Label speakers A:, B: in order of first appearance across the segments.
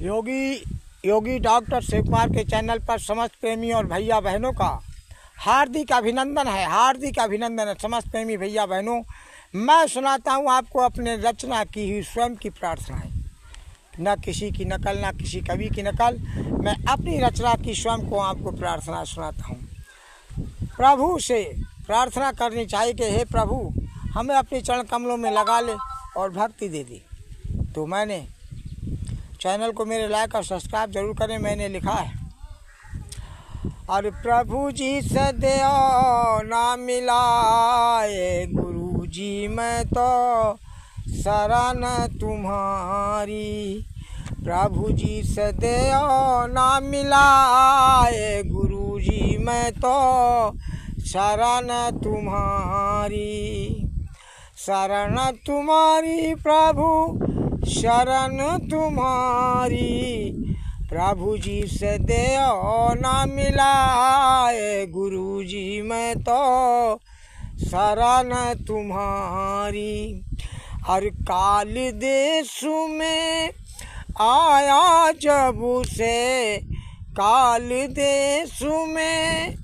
A: योगी doctor Shiv Kumar के channel पर समस्त प्रेमी और भैया बहनों का हार्दिक अभिनंदन है। समस्त प्रेमी भैया बहनों, मैं सुनाता हूँ आपको अपने रचना की हुई स्वयं की प्रार्थनाएं, न किसी की नकल, न किसी कवि की नकल। मैं अपनी रचना की स्वयं को आपको प्रार्थना सुनाता हूँ। प्रभु से प्रार्थना करनी चाहिए कि हे प्रभु, हमें अपने चरण कमलों में लगा ले और भक्ति दे दी। तो मैंने चैनल को मेरे लाइक और सब्सक्राइब जरूर करें। मैंने लिखा है, और प्रभु जी से दो ना मिलाए, गुरु जी मैं तो शरण तुम्हारी। प्रभु जी से दो ना मिलाए, गुरु जी मैं तो शरण तुम्हारी। शरण तुम्हारी प्रभु, शरण तुम्हारी। प्रभु जी से दो ना मिलाए, गुरु जी मैं तो शरण तुम्हारी। हर काल देश में आया जब से, काल देश में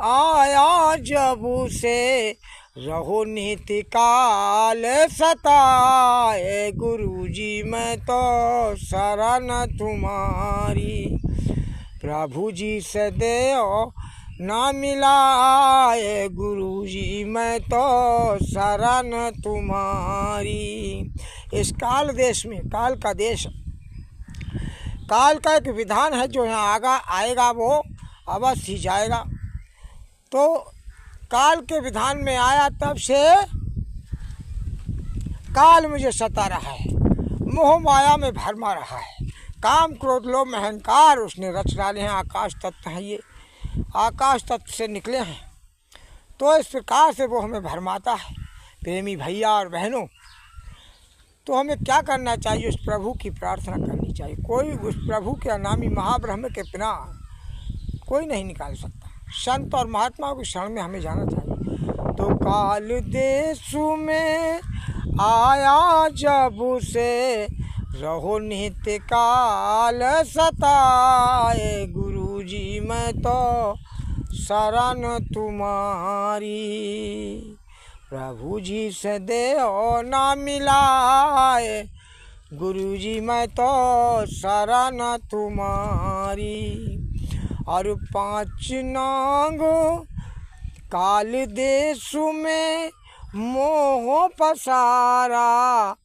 A: आया जब से, रहो नित्य काल सताए, गुरु जी मैं तो शरण तुम्हारी। प्रभु जी से दो ना मिलाए, गुरु जी मैं तो शरण तुम्हारी। इस काल देश में, काल का देश, काल का एक विधान है जो यहाँ आएगा वो अवश्य ही जाएगा। तो काल के विधान में आया तब से काल मुझे सता रहा है, मोह माया में भरमा रहा है। काम क्रोध लोभ अहंकार उसने रच डाले हैं। आकाश तत्व हैं, ये आकाश तत्व से निकले हैं। तो इस प्रकार से वो हमें भरमाता है। प्रेमी भैया और बहनों, तो हमें क्या करना चाहिए? उस प्रभु की प्रार्थना करनी चाहिए। कोई उस प्रभु के अनामी महाब्रह्म के बिना कोई नहीं निकाल सकता। संत और महात्माओं की शरण में हमें जाना चाहिए। तो काल देश में आया जब से, रहो नित्य काल सताए, गुरु जी मैं तो शरण तुम्हारी। प्रभु जी से दो ना मिलाए, गुरु जी मैं तो शरण तुम्हारी। और 5 नाग काल देश में मोह पसारा,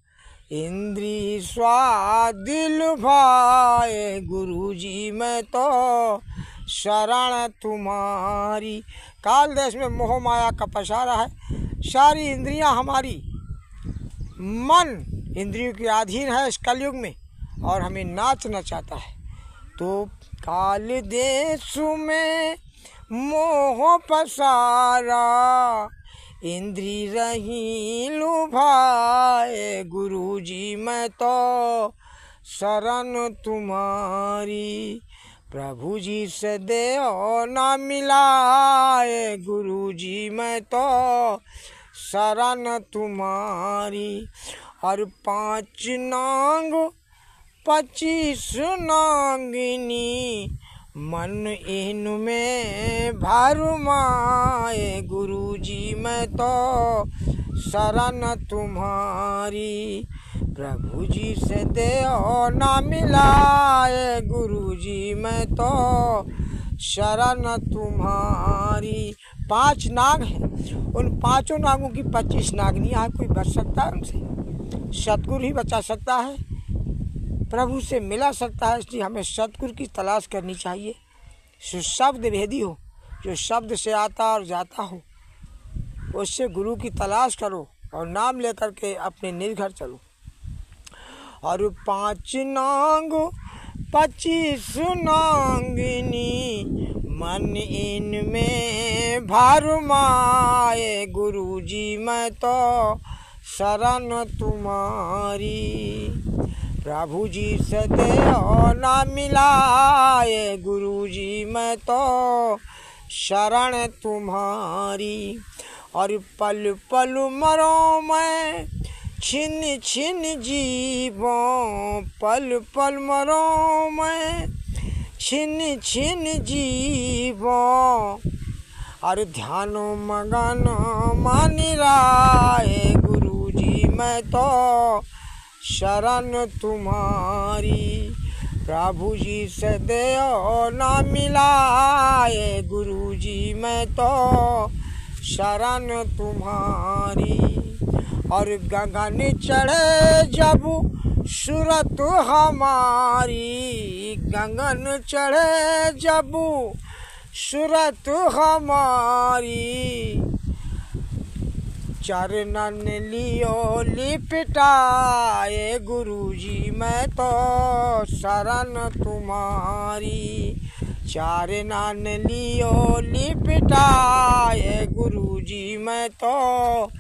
A: इंद्री स्वाद लुभाए, गुरु जी मैं तो शरण तुम्हारी। काल देश में मोह माया का पसारा है। सारी इंद्रियां हमारी, मन इंद्रियों के अधीन है इस कलयुग में और हमें नाचना चाहता है। तो काल देश में मोह पसारा, इंद्री रही लुभाए, गुरु जी मैं तो शरण तुम्हारी। प्रभु जी से दो ना मिलाए, गुरु जी मैं तो शरण तुम्हारी। और 5 नाग 25 नागिनी, मन इनमें भरमाए, गुरु जी मैं तो शरण तुम्हारी। प्रभु जी से दो ना मिलाए, गुरु जी मैं तो शरण तुम्हारी। 5 नाग हैं, उन 5 नागों की 25 नागनियाँ हैं। कोई बच सकता है उनसे? सतगुरु ही बचा सकता है, प्रभु से मिला सकता है। इसलिए हमें सतगुरु की तलाश करनी चाहिए, जो शब्द भेदी हो, जो शब्द से आता और जाता हो, उससे गुरु की तलाश करो और नाम लेकर के अपने निर्घर चलो। और 5 नाग 25 नागिनी, मन इनमें भरमाए, गुरु जी मैं तो शरण तुम्हारी। प्रभु जी से दो ना मिलाए, गुरु जी मैं तो शरण तुम्हारी। और पल पल मरो मैं छिन छिन जीवों पल पल मरो मैं, छिन छिन जीवों और ध्यानो मगन मानी राय। गुरुजी मैं तो शरण तुम्हारी, प्रभु जी से देओ ना मिलाए। गुरुजी मैं तो शरण तुम्हारी। और गगन चढ़े जब सूरत हमारी, गगन चढ़े जब सूरत हमारी, चरणन लियो लिपटाए। गुरुजी मैं तो शरण तुम्हारी, चरणन लियो लिपटाए। गुरुजी मैं तो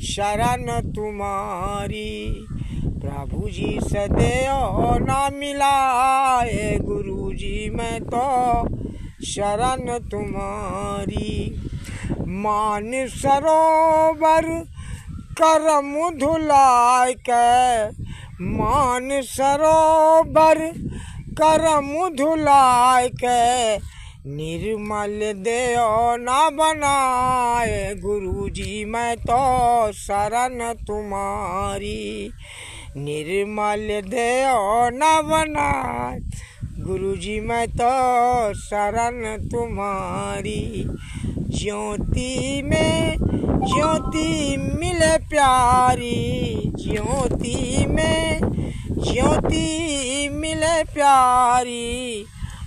A: शरण तुम्हारी, प्रभु जी से देओ ना मिलाए। गुरुजी मैं तो शरण तुम्हारी। मान सरोवर करम धुलाय के, मान सरोवर करम धुलाय के, निर्मल देओ ना बनाए। गुरुजी मैं तो शरण तुम्हारी, निर्मल देओ ना बनाए। गुरुजी मैं तो शरण तुम्हारी। ज्योति में ज्योति मिले प्यारी, ज्योति में ज्योति मिले प्यारी,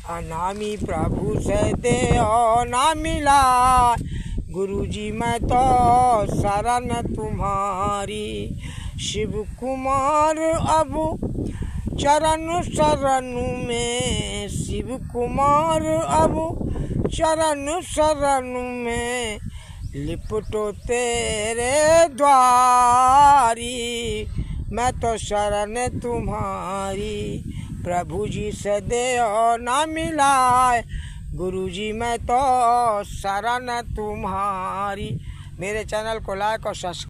A: अनामी प्रभु से देओ ना मिला। गुरुजी मैं तो शरण तुम्हारी। शिव कुमार अब चरण शरण में, शिव कुमार अब चरण शरण में, लिपटो तेरे द्वारी। मैं तो शरण तुम्हारी, प्रभु जी से देओ ना मिलाए। गुरुजी मैं तो शरण तुम्हारी। मेरे चैनल को लाइक और सब्सक्राइब